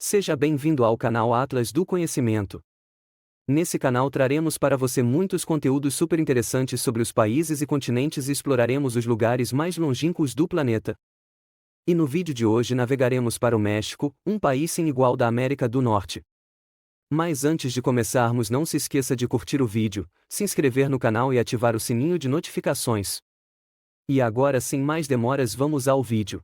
Seja bem-vindo ao canal Atlas do Conhecimento. Nesse canal traremos para você muitos conteúdos super interessantes sobre os países e continentes e exploraremos os lugares mais longínquos do planeta. E no vídeo de hoje navegaremos para o México, um país sem igual da América do Norte. Mas antes de começarmos, não se esqueça de curtir o vídeo, se inscrever no canal e ativar o sininho de notificações. E agora, sem mais demoras, vamos ao vídeo.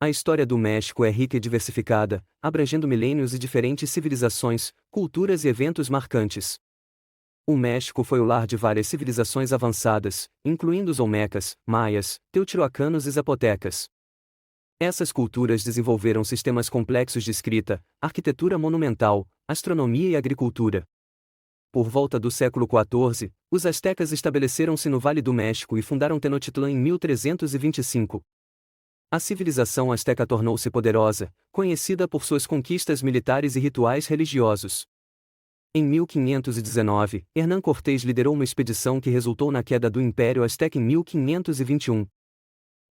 A história do México é rica e diversificada, abrangendo milênios e diferentes civilizações, culturas e eventos marcantes. O México foi o lar de várias civilizações avançadas, incluindo os olmecas, maias, teotihuacanos e zapotecas. Essas culturas desenvolveram sistemas complexos de escrita, arquitetura monumental, astronomia e agricultura. Por volta do século XIV, os astecas estabeleceram-se no Vale do México e fundaram Tenochtitlan em 1325. A civilização asteca tornou-se poderosa, conhecida por suas conquistas militares e rituais religiosos. Em 1519, Hernán Cortés liderou uma expedição que resultou na queda do Império Azteca em 1521.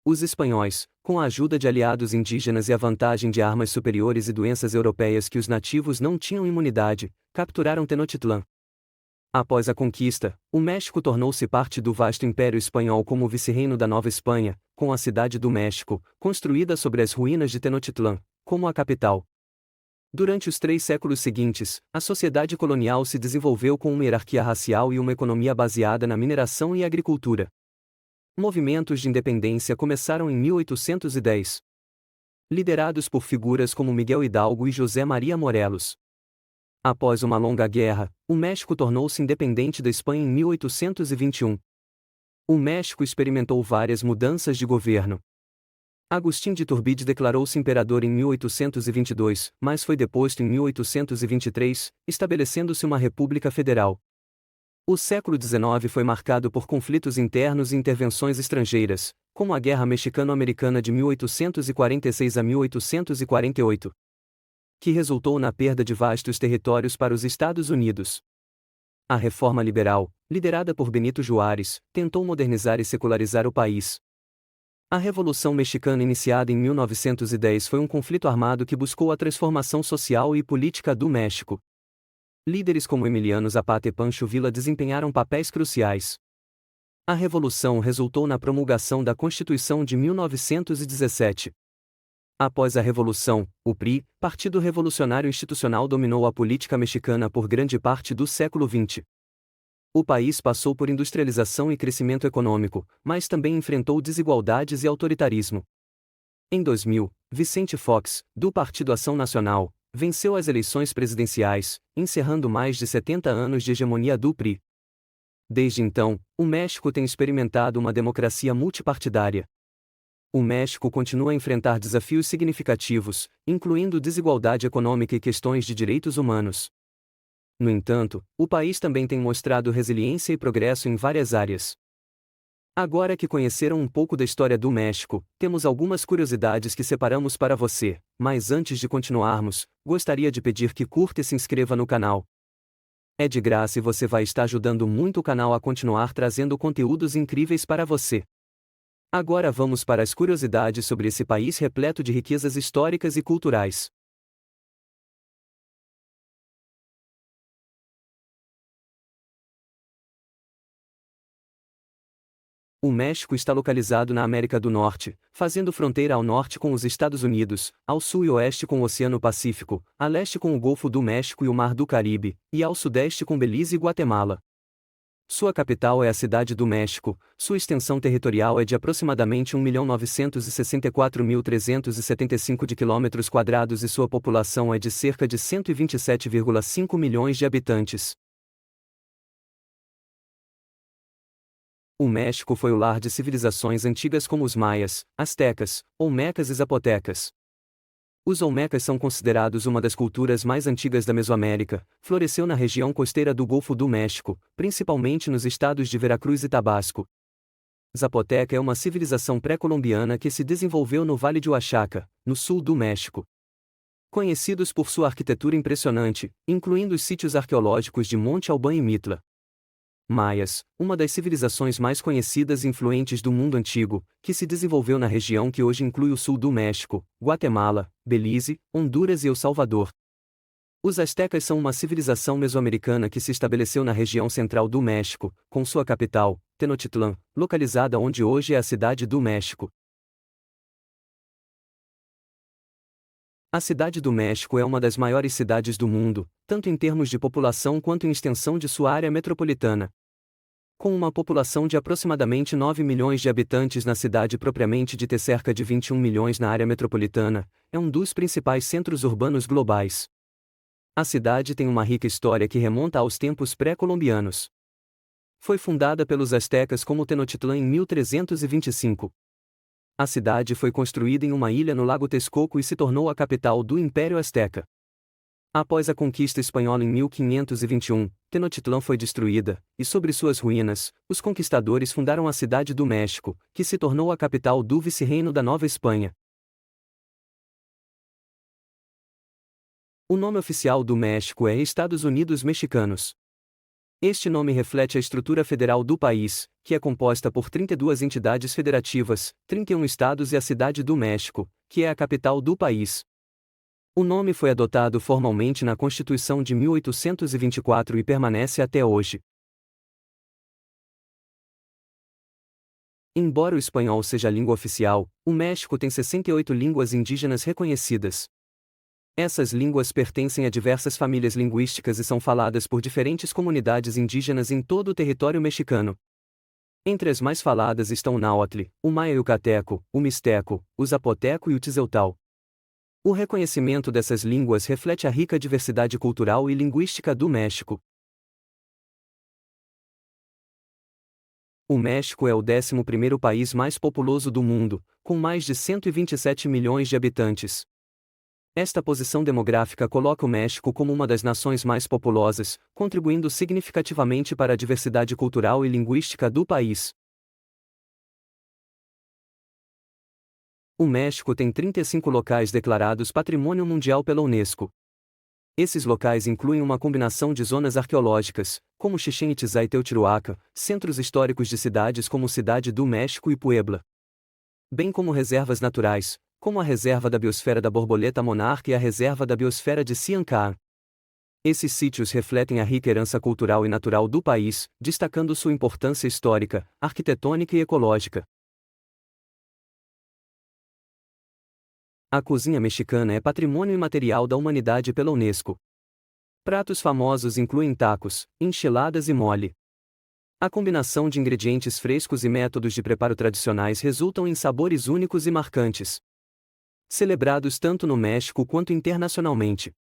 Os espanhóis, com a ajuda de aliados indígenas e a vantagem de armas superiores e doenças europeias que os nativos não tinham imunidade, capturaram Tenochtitlan. Após a conquista, o México tornou-se parte do vasto Império Espanhol como vice-reino da Nova Espanha, com a cidade do México, construída sobre as ruínas de Tenochtitlan, como a capital. Durante os 3 séculos seguintes, a sociedade colonial se desenvolveu com uma hierarquia racial e uma economia baseada na mineração e agricultura. Movimentos de independência começaram em 1810. Liderados por figuras como Miguel Hidalgo e José Maria Morelos. Após uma longa guerra, o México tornou-se independente da Espanha em 1821. O México experimentou várias mudanças de governo. Agustín de Iturbide declarou-se imperador em 1822, mas foi deposto em 1823, estabelecendo-se uma república federal. O século XIX foi marcado por conflitos internos e intervenções estrangeiras, como a Guerra Mexicano-Americana de 1846 a 1848. Que resultou na perda de vastos territórios para os Estados Unidos. A Reforma Liberal, liderada por Benito Juárez, tentou modernizar e secularizar o país. A Revolução Mexicana, iniciada em 1910, foi um conflito armado que buscou a transformação social e política do México. Líderes como Emiliano Zapata e Pancho Villa desempenharam papéis cruciais. A Revolução resultou na promulgação da Constituição de 1917. Após a Revolução, o PRI, Partido Revolucionário Institucional, dominou a política mexicana por grande parte do século XX. O país passou por industrialização e crescimento econômico, mas também enfrentou desigualdades e autoritarismo. Em 2000, Vicente Fox, do Partido Ação Nacional, venceu as eleições presidenciais, encerrando mais de 70 anos de hegemonia do PRI. Desde então, o México tem experimentado uma democracia multipartidária. O México continua a enfrentar desafios significativos, incluindo desigualdade econômica e questões de direitos humanos. No entanto, o país também tem mostrado resiliência e progresso em várias áreas. Agora que conheceram um pouco da história do México, temos algumas curiosidades que separamos para você, mas antes de continuarmos, gostaria de pedir que curta e se inscreva no canal. É de graça e você vai estar ajudando muito o canal a continuar trazendo conteúdos incríveis para você. Agora vamos para as curiosidades sobre esse país repleto de riquezas históricas e culturais. O México está localizado na América do Norte, fazendo fronteira ao norte com os Estados Unidos, ao sul e oeste com o Oceano Pacífico, a leste com o Golfo do México e o Mar do Caribe, e ao sudeste com Belize e Guatemala. Sua capital é a Cidade do México, sua extensão territorial é de aproximadamente 1.964.375 km² e sua população é de cerca de 127,5 milhões de habitantes. O México foi o lar de civilizações antigas como os maias, astecas, olmecas e zapotecas. Os olmecas são considerados uma das culturas mais antigas da Mesoamérica, floresceu na região costeira do Golfo do México, principalmente nos estados de Veracruz e Tabasco. Zapoteca é uma civilização pré-colombiana que se desenvolveu no Vale de Oaxaca, no sul do México. Conhecidos por sua arquitetura impressionante, incluindo os sítios arqueológicos de Monte Albán e Mitla. Maias, uma das civilizações mais conhecidas e influentes do mundo antigo, que se desenvolveu na região que hoje inclui o sul do México, Guatemala, Belize, Honduras e El Salvador. Os astecas são uma civilização mesoamericana que se estabeleceu na região central do México, com sua capital, Tenochtitlán, localizada onde hoje é a Cidade do México. A Cidade do México é uma das maiores cidades do mundo, tanto em termos de população quanto em extensão de sua área metropolitana. Com uma população de aproximadamente 9 milhões de habitantes na cidade propriamente dita e cerca de 21 milhões na área metropolitana, é um dos principais centros urbanos globais. A cidade tem uma rica história que remonta aos tempos pré-colombianos. Foi fundada pelos astecas como Tenochtitlán em 1325. A cidade foi construída em uma ilha no Lago Texcoco e se tornou a capital do Império Azteca. Após a conquista espanhola em 1521, Tenochtitlán foi destruída, e sobre suas ruínas, os conquistadores fundaram a Cidade do México, que se tornou a capital do vice-reino da Nova Espanha. O nome oficial do México é Estados Unidos Mexicanos. Este nome reflete a estrutura federal do país, que é composta por 32 entidades federativas, 31 estados e a Cidade do México, que é a capital do país. O nome foi adotado formalmente na Constituição de 1824 e permanece até hoje. Embora o espanhol seja a língua oficial, o México tem 68 línguas indígenas reconhecidas. Essas línguas pertencem a diversas famílias linguísticas e são faladas por diferentes comunidades indígenas em todo o território mexicano. Entre as mais faladas estão o náhuatl, o maia yucateco, o mixteco, o zapoteco e o tzeltal. O reconhecimento dessas línguas reflete a rica diversidade cultural e linguística do México. O México é o 11º país mais populoso do mundo, com mais de 127 milhões de habitantes. Esta posição demográfica coloca o México como uma das nações mais populosas, contribuindo significativamente para a diversidade cultural e linguística do país. O México tem 35 locais declarados Patrimônio Mundial pela Unesco. Esses locais incluem uma combinação de zonas arqueológicas, como Chichén Itzá e Teotihuacan, centros históricos de cidades como Cidade do México e Puebla, bem como reservas naturais, como a Reserva da Biosfera da Borboleta Monarca e a Reserva da Biosfera de Siancán. Esses sítios refletem a rica herança cultural e natural do país, destacando sua importância histórica, arquitetônica e ecológica. A cozinha mexicana é patrimônio imaterial da humanidade pela Unesco. Pratos famosos incluem tacos, enchiladas e mole. A combinação de ingredientes frescos e métodos de preparo tradicionais resultam em sabores únicos e marcantes, celebrados tanto no México quanto internacionalmente.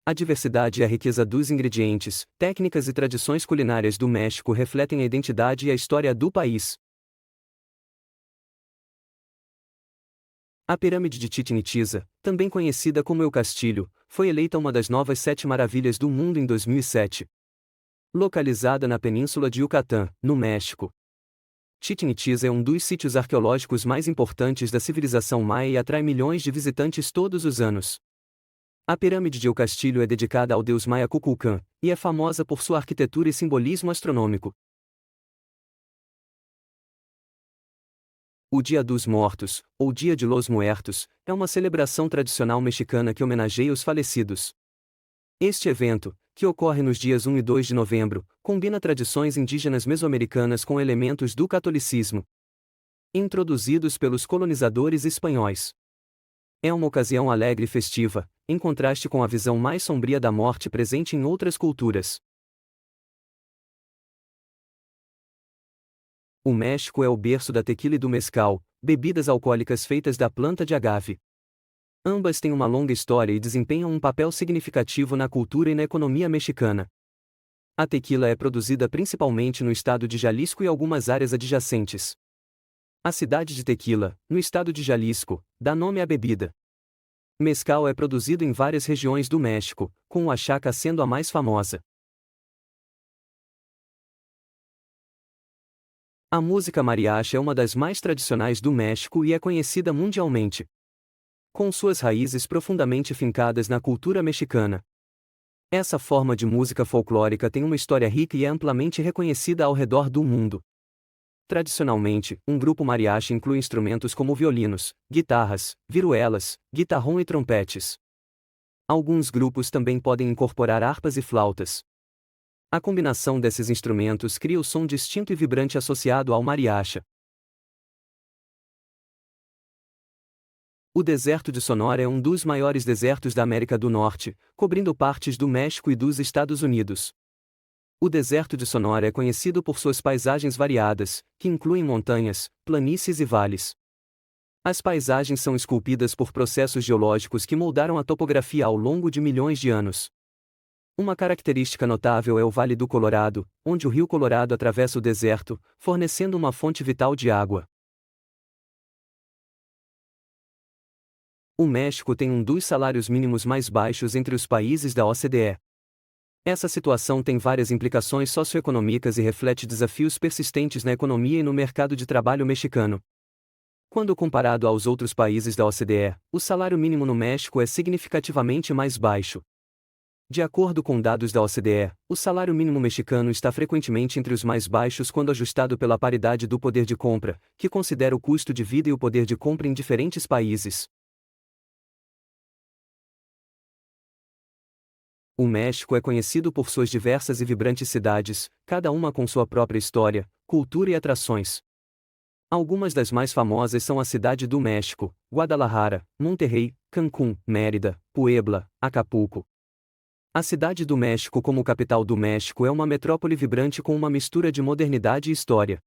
A diversidade e a riqueza dos ingredientes, técnicas e tradições culinárias do México refletem a identidade e a história do país. A Pirâmide de Chichén Itzá, também conhecida como El Castillo, foi eleita uma das novas 7 maravilhas do mundo em 2007. Localizada na Península de Yucatán, no México, Chichén Itzá é um dos sítios arqueológicos mais importantes da civilização maia e atrai milhões de visitantes todos os anos. A Pirâmide de El Castillo é dedicada ao deus maia Kukulcán, e é famosa por sua arquitetura e simbolismo astronômico. O Dia dos Mortos, ou Dia de los Muertos, é uma celebração tradicional mexicana que homenageia os falecidos. Este evento, que ocorre nos dias 1 e 2 de novembro, combina tradições indígenas mesoamericanas com elementos do catolicismo, introduzidos pelos colonizadores espanhóis. É uma ocasião alegre e festiva, em contraste com a visão mais sombria da morte presente em outras culturas. O México é o berço da tequila e do mezcal, bebidas alcoólicas feitas da planta de agave. Ambas têm uma longa história e desempenham um papel significativo na cultura e na economia mexicana. A tequila é produzida principalmente no estado de Jalisco e algumas áreas adjacentes. A cidade de Tequila, no estado de Jalisco, dá nome à bebida. Mezcal é produzido em várias regiões do México, com o Oaxaca sendo a mais famosa. A música mariachi é uma das mais tradicionais do México e é conhecida mundialmente, com suas raízes profundamente fincadas na cultura mexicana. Essa forma de música folclórica tem uma história rica e é amplamente reconhecida ao redor do mundo. Tradicionalmente, um grupo mariachi inclui instrumentos como violinos, guitarras, vihuelas, guitarrão e trompetes. Alguns grupos também podem incorporar harpas e flautas. A combinação desses instrumentos cria o som distinto e vibrante associado ao mariachi. O deserto de Sonora é um dos maiores desertos da América do Norte, cobrindo partes do México e dos Estados Unidos. O deserto de Sonora é conhecido por suas paisagens variadas, que incluem montanhas, planícies e vales. As paisagens são esculpidas por processos geológicos que moldaram a topografia ao longo de milhões de anos. Uma característica notável é o Vale do Colorado, onde o rio Colorado atravessa o deserto, fornecendo uma fonte vital de água. O México tem um dos salários mínimos mais baixos entre os países da OCDE. Essa situação tem várias implicações socioeconômicas e reflete desafios persistentes na economia e no mercado de trabalho mexicano. Quando comparado aos outros países da OCDE, o salário mínimo no México é significativamente mais baixo. De acordo com dados da OCDE, o salário mínimo mexicano está frequentemente entre os mais baixos quando ajustado pela paridade do poder de compra, que considera o custo de vida e o poder de compra em diferentes países. O México é conhecido por suas diversas e vibrantes cidades, cada uma com sua própria história, cultura e atrações. Algumas das mais famosas são a Cidade do México, Guadalajara, Monterrey, Cancún, Mérida, Puebla, Acapulco. A Cidade do México como capital do México é uma metrópole vibrante com uma mistura de modernidade e história.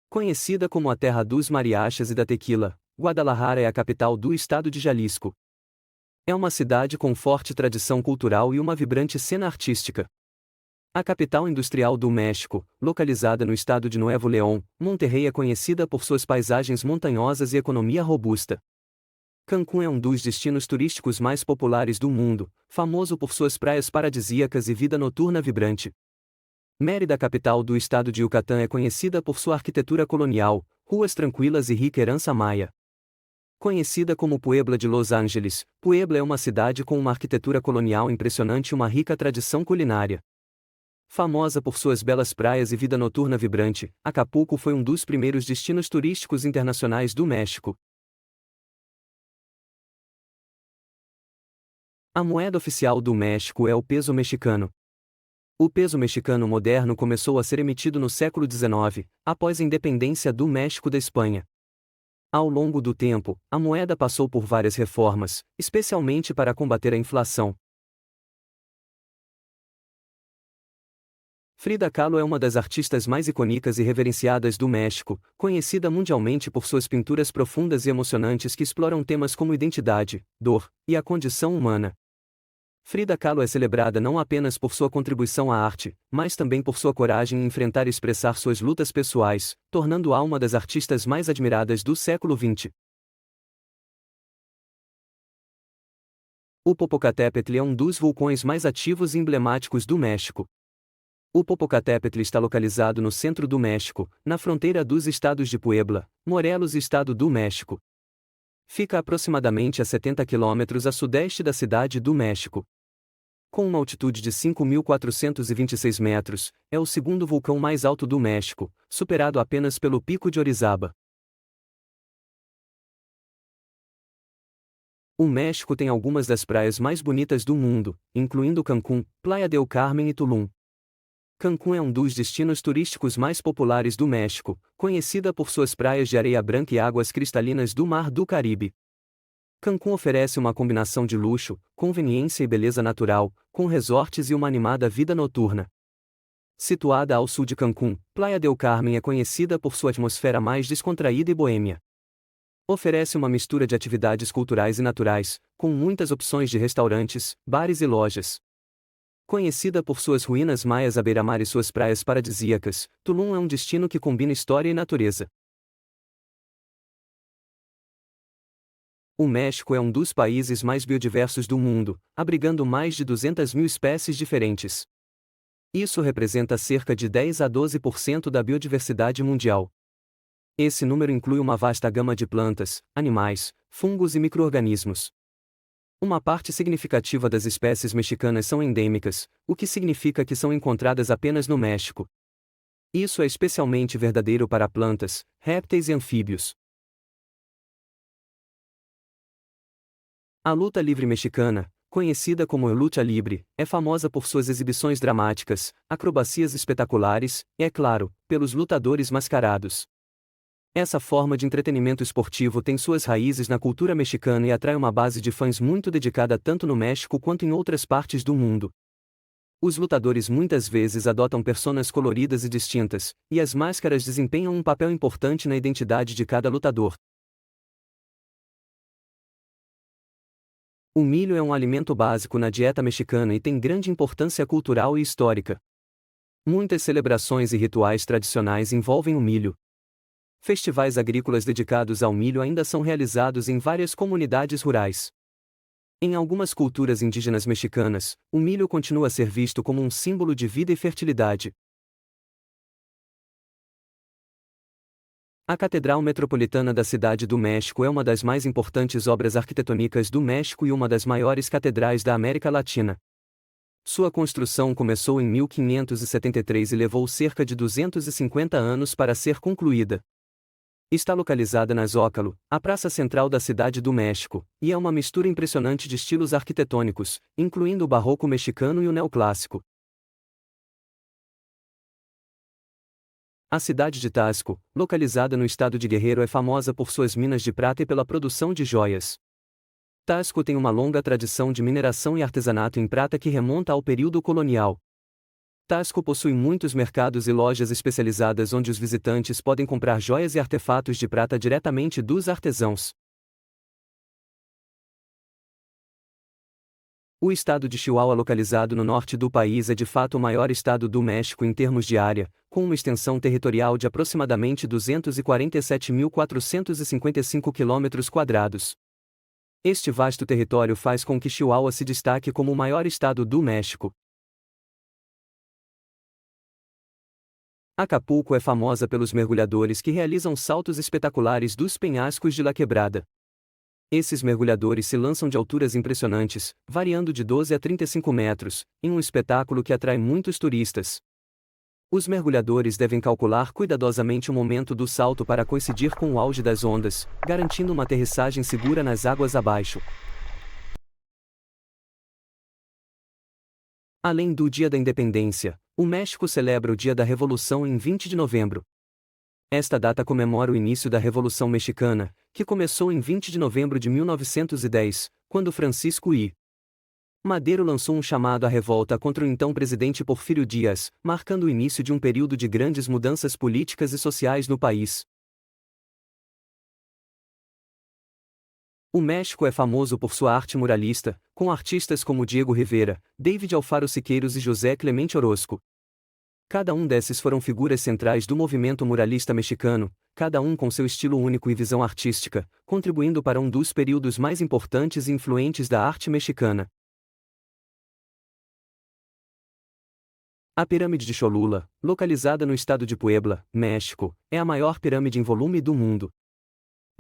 Conhecida como a terra dos mariachis e da tequila, Guadalajara é a capital do estado de Jalisco. É uma cidade com forte tradição cultural e uma vibrante cena artística. A capital industrial do México, localizada no estado de Nuevo León, Monterrey é conhecida por suas paisagens montanhosas e economia robusta. Cancún é um dos destinos turísticos mais populares do mundo, famoso por suas praias paradisíacas e vida noturna vibrante. Mérida, capital do estado de Yucatán, é conhecida por sua arquitetura colonial, ruas tranquilas e rica herança maia. Conhecida como Puebla de Los Angeles, Puebla é uma cidade com uma arquitetura colonial impressionante e uma rica tradição culinária. Famosa por suas belas praias e vida noturna vibrante, Acapulco foi um dos primeiros destinos turísticos internacionais do México. A moeda oficial do México é o peso mexicano. O peso mexicano moderno começou a ser emitido no século XIX, após a independência do México da Espanha. Ao longo do tempo, a moeda passou por várias reformas, especialmente para combater a inflação. Frida Kahlo é uma das artistas mais icônicas e reverenciadas do México, conhecida mundialmente por suas pinturas profundas e emocionantes que exploram temas como identidade, dor e a condição humana. Frida Kahlo é celebrada não apenas por sua contribuição à arte, mas também por sua coragem em enfrentar e expressar suas lutas pessoais, tornando-a uma das artistas mais admiradas do século XX. O Popocatépetl é um dos vulcões mais ativos e emblemáticos do México. O Popocatépetl está localizado no centro do México, na fronteira dos estados de Puebla, Morelos e Estado do México. Fica aproximadamente a 70 quilômetros a sudeste da cidade do México. Com uma altitude de 5.426 metros, é o segundo vulcão mais alto do México, superado apenas pelo Pico de Orizaba. O México tem algumas das praias mais bonitas do mundo, incluindo Cancún, Playa del Carmen e Tulum. Cancún é um dos destinos turísticos mais populares do México, conhecida por suas praias de areia branca e águas cristalinas do Mar do Caribe. Cancún oferece uma combinação de luxo, conveniência e beleza natural, com resorts e uma animada vida noturna. Situada ao sul de Cancún, Playa del Carmen é conhecida por sua atmosfera mais descontraída e boêmia. Oferece uma mistura de atividades culturais e naturais, com muitas opções de restaurantes, bares e lojas. Conhecida por suas ruínas maias à beira-mar e suas praias paradisíacas, Tulum é um destino que combina história e natureza. O México é um dos países mais biodiversos do mundo, abrigando mais de 200.000 espécies diferentes. Isso representa cerca de 10 a 12% da biodiversidade mundial. Esse número inclui uma vasta gama de plantas, animais, fungos e micro-organismos. Uma parte significativa das espécies mexicanas são endêmicas, o que significa que são encontradas apenas no México. Isso é especialmente verdadeiro para plantas, répteis e anfíbios. A luta livre mexicana, conhecida como luta livre, é famosa por suas exibições dramáticas, acrobacias espetaculares e, é claro, pelos lutadores mascarados. Essa forma de entretenimento esportivo tem suas raízes na cultura mexicana e atrai uma base de fãs muito dedicada tanto no México quanto em outras partes do mundo. Os lutadores muitas vezes adotam personas coloridas e distintas, e as máscaras desempenham um papel importante na identidade de cada lutador. O milho é um alimento básico na dieta mexicana e tem grande importância cultural e histórica. Muitas celebrações e rituais tradicionais envolvem o milho. Festivais agrícolas dedicados ao milho ainda são realizados em várias comunidades rurais. Em algumas culturas indígenas mexicanas, o milho continua a ser visto como um símbolo de vida e fertilidade. A Catedral Metropolitana da Cidade do México é uma das mais importantes obras arquitetônicas do México e uma das maiores catedrais da América Latina. Sua construção começou em 1573 e levou cerca de 250 anos para ser concluída. Está localizada na Zócalo, a praça central da Cidade do México, e é uma mistura impressionante de estilos arquitetônicos, incluindo o barroco mexicano e o neoclássico. A cidade de Taxco, localizada no estado de Guerrero, é famosa por suas minas de prata e pela produção de joias. Taxco tem uma longa tradição de mineração e artesanato em prata que remonta ao período colonial. Taxco possui muitos mercados e lojas especializadas onde os visitantes podem comprar joias e artefatos de prata diretamente dos artesãos. O estado de Chihuahua, localizado no norte do país, é de fato o maior estado do México em termos de área, com uma extensão territorial de aproximadamente 247.455 km². Este vasto território faz com que Chihuahua se destaque como o maior estado do México. Acapulco é famosa pelos mergulhadores que realizam saltos espetaculares dos penhascos de La Quebrada. Esses mergulhadores se lançam de alturas impressionantes, variando de 12 a 35 metros, em um espetáculo que atrai muitos turistas. Os mergulhadores devem calcular cuidadosamente o momento do salto para coincidir com o auge das ondas, garantindo uma aterrissagem segura nas águas abaixo. Além do Dia da Independência, o México celebra o Dia da Revolução em 20 de novembro. Esta data comemora o início da Revolução Mexicana, que começou em 20 de novembro de 1910, quando Francisco I. Madero lançou um chamado à revolta contra o então presidente Porfirio Díaz, marcando o início de um período de grandes mudanças políticas e sociais no país. O México é famoso por sua arte muralista, com artistas como Diego Rivera, David Alfaro Siqueiros e José Clemente Orozco. Cada um desses foram figuras centrais do movimento muralista mexicano, cada um com seu estilo único e visão artística, contribuindo para um dos períodos mais importantes e influentes da arte mexicana. A Pirâmide de Cholula, localizada no estado de Puebla, México, é a maior pirâmide em volume do mundo.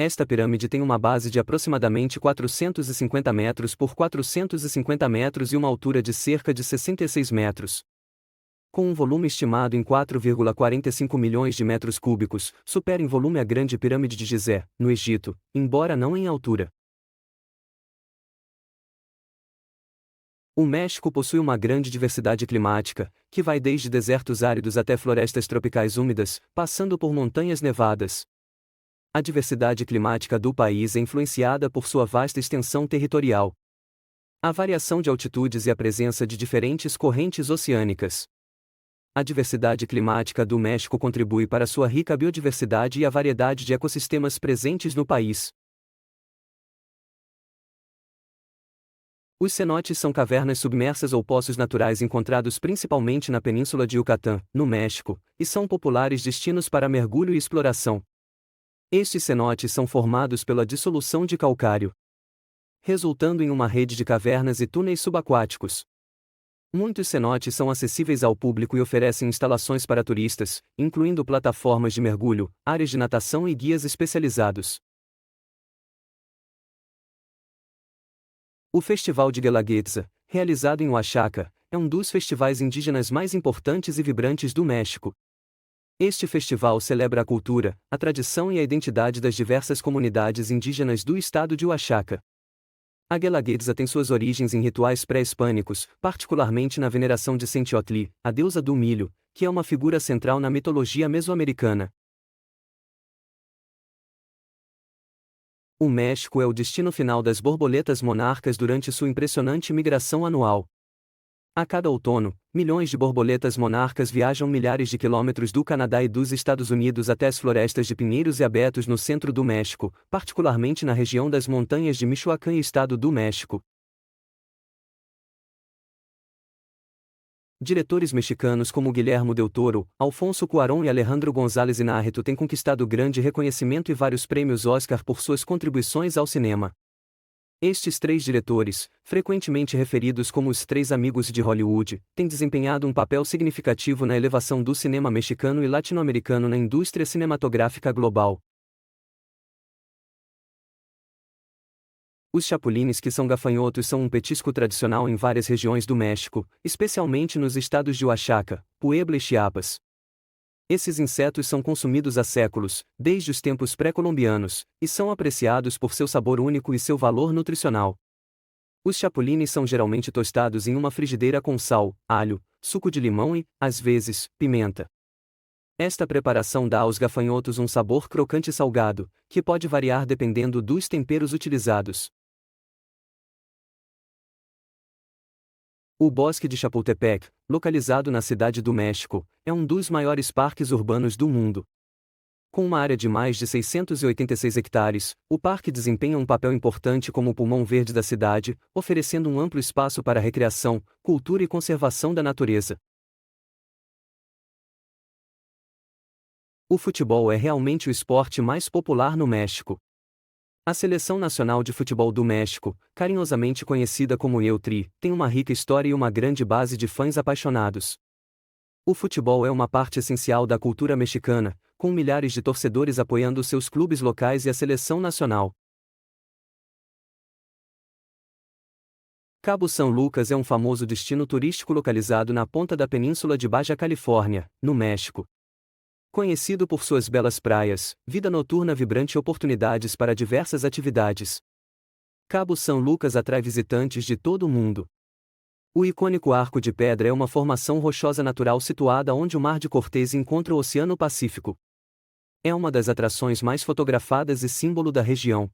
Esta pirâmide tem uma base de aproximadamente 450 metros por 450 metros e uma altura de cerca de 66 metros. Com um volume estimado em 4,45 milhões de metros cúbicos, supera em volume a Grande Pirâmide de Gizé, no Egito, embora não em altura. O México possui uma grande diversidade climática, que vai desde desertos áridos até florestas tropicais úmidas, passando por montanhas nevadas. A diversidade climática do país é influenciada por sua vasta extensão territorial. A variação de altitudes e a presença de diferentes correntes oceânicas. A diversidade climática do México contribui para sua rica biodiversidade e a variedade de ecossistemas presentes no país. Os cenotes são cavernas submersas ou poços naturais encontrados principalmente na península de Yucatán, no México, e são populares destinos para mergulho e exploração. Estes cenotes são formados pela dissolução de calcário, resultando em uma rede de cavernas e túneis subaquáticos. Muitos cenotes são acessíveis ao público e oferecem instalações para turistas, incluindo plataformas de mergulho, áreas de natação e guias especializados. O Festival de Guelaguetza, realizado em Oaxaca, é um dos festivais indígenas mais importantes e vibrantes do México. Este festival celebra a cultura, a tradição e a identidade das diversas comunidades indígenas do estado de Oaxaca. A Guelaguetza tem suas origens em rituais pré-hispânicos, particularmente na veneração de Sentiotli, a deusa do milho, que é uma figura central na mitologia mesoamericana. O México é o destino final das borboletas monarcas durante sua impressionante migração anual. A cada outono, milhões de borboletas monarcas viajam milhares de quilômetros do Canadá e dos Estados Unidos até as florestas de pinheiros e abetos no centro do México, particularmente na região das montanhas de Michoacán e Estado do México. Diretores mexicanos como Guillermo del Toro, Alfonso Cuarón e Alejandro González Iñárritu têm conquistado grande reconhecimento e vários prêmios Oscar por suas contribuições ao cinema. Estes três diretores, frequentemente referidos como os três amigos de Hollywood, têm desempenhado um papel significativo na elevação do cinema mexicano e latino-americano na indústria cinematográfica global. Os chapulines, que são gafanhotos, são um petisco tradicional em várias regiões do México, especialmente nos estados de Oaxaca, Puebla e Chiapas. Esses insetos são consumidos há séculos, desde os tempos pré-colombianos, e são apreciados por seu sabor único e seu valor nutricional. Os chapulines são geralmente tostados em uma frigideira com sal, alho, suco de limão e, às vezes, pimenta. Esta preparação dá aos gafanhotos um sabor crocante e salgado, que pode variar dependendo dos temperos utilizados. O Bosque de Chapultepec, localizado na Cidade do México, é um dos maiores parques urbanos do mundo. Com uma área de mais de 686 hectares, o parque desempenha um papel importante como o pulmão verde da cidade, oferecendo um amplo espaço para recreação, cultura e conservação da natureza. O futebol é realmente o esporte mais popular no México. A Seleção Nacional de Futebol do México, carinhosamente conhecida como EUTRI, tem uma rica história e uma grande base de fãs apaixonados. O futebol é uma parte essencial da cultura mexicana, com milhares de torcedores apoiando seus clubes locais e a seleção nacional. Cabo San Lucas é um famoso destino turístico localizado na ponta da península de Baja Califórnia, no México. Conhecido por suas belas praias, vida noturna vibrante e oportunidades para diversas atividades. Cabo San Lucas atrai visitantes de todo o mundo. O icônico Arco de Pedra é uma formação rochosa natural situada onde o Mar de Cortez encontra o Oceano Pacífico. É uma das atrações mais fotografadas e símbolo da região.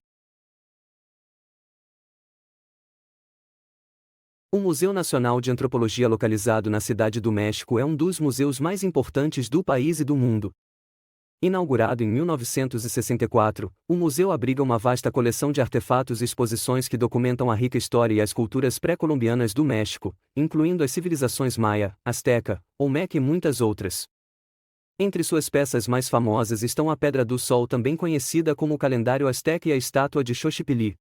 O Museu Nacional de Antropologia, localizado na Cidade do México, é um dos museus mais importantes do país e do mundo. Inaugurado em 1964, o museu abriga uma vasta coleção de artefatos e exposições que documentam a rica história e as culturas pré-colombianas do México, incluindo as civilizações Maia, Azteca, Olmeca e muitas outras. Entre suas peças mais famosas estão a Pedra do Sol, também conhecida como o calendário azteca, e a estátua de Xochipilli.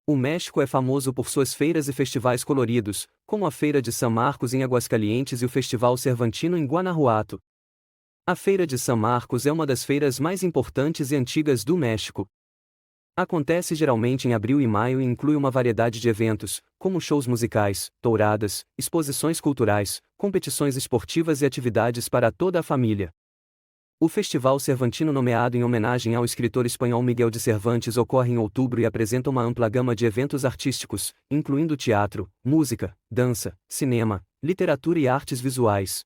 O México é famoso por suas feiras e festivais coloridos, como a Feira de San Marcos em Aguascalientes e o Festival Cervantino em Guanajuato. A Feira de San Marcos é uma das feiras mais importantes e antigas do México. Acontece geralmente em abril e maio e inclui uma variedade de eventos, como shows musicais, touradas, exposições culturais, competições esportivas e atividades para toda a família. O Festival Cervantino, nomeado em homenagem ao escritor espanhol Miguel de Cervantes, ocorre em outubro e apresenta uma ampla gama de eventos artísticos, incluindo teatro, música, dança, cinema, literatura e artes visuais.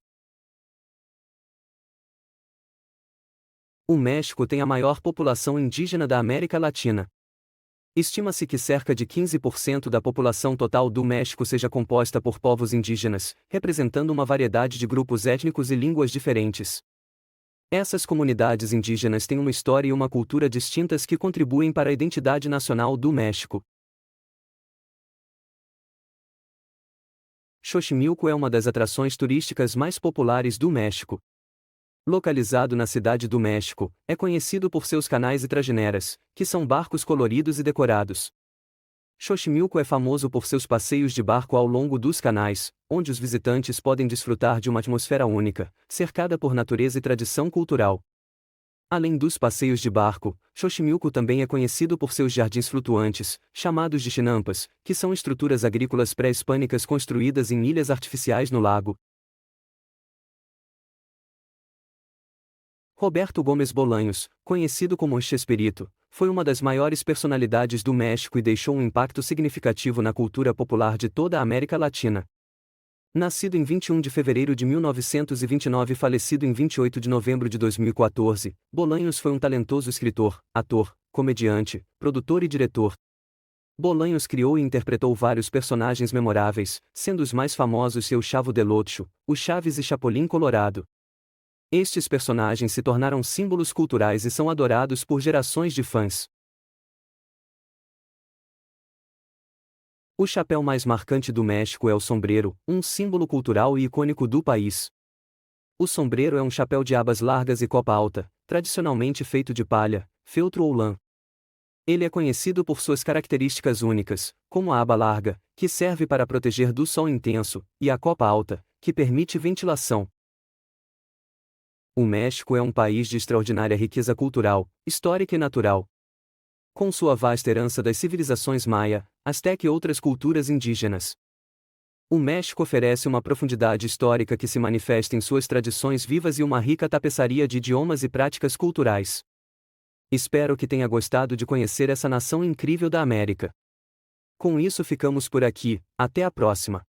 O México tem a maior população indígena da América Latina. Estima-se que cerca de 15% da população total do México seja composta por povos indígenas, representando uma variedade de grupos étnicos e línguas diferentes. Essas comunidades indígenas têm uma história e uma cultura distintas que contribuem para a identidade nacional do México. Xochimilco é uma das atrações turísticas mais populares do México. Localizado na Cidade do México, é conhecido por seus canais e trajineras, que são barcos coloridos e decorados. Xochimilco é famoso por seus passeios de barco ao longo dos canais, onde os visitantes podem desfrutar de uma atmosfera única, cercada por natureza e tradição cultural. Além dos passeios de barco, Xochimilco também é conhecido por seus jardins flutuantes, chamados de chinampas, que são estruturas agrícolas pré-hispânicas construídas em ilhas artificiais no lago. Roberto Gomes Bolanhos, conhecido como Chespirito, foi uma das maiores personalidades do México e deixou um impacto significativo na cultura popular de toda a América Latina. Nascido em 21 de fevereiro de 1929 e falecido em 28 de novembro de 2014, Bolanhos foi um talentoso escritor, ator, comediante, produtor e diretor. Bolanhos criou e interpretou vários personagens memoráveis, sendo os mais famosos seu Chavo del Ocho, o Chaves e Chapolin Colorado. Estes personagens se tornaram símbolos culturais e são adorados por gerações de fãs. O chapéu mais marcante do México é o sombrero, um símbolo cultural e icônico do país. O sombrero é um chapéu de abas largas e copa alta, tradicionalmente feito de palha, feltro ou lã. Ele é conhecido por suas características únicas, como a aba larga, que serve para proteger do sol intenso, e a copa alta, que permite ventilação. O México é um país de extraordinária riqueza cultural, histórica e natural. Com sua vasta herança das civilizações maia, asteca e outras culturas indígenas. O México oferece uma profundidade histórica que se manifesta em suas tradições vivas e uma rica tapeçaria de idiomas e práticas culturais. Espero que tenha gostado de conhecer essa nação incrível da América. Com isso ficamos por aqui, até a próxima.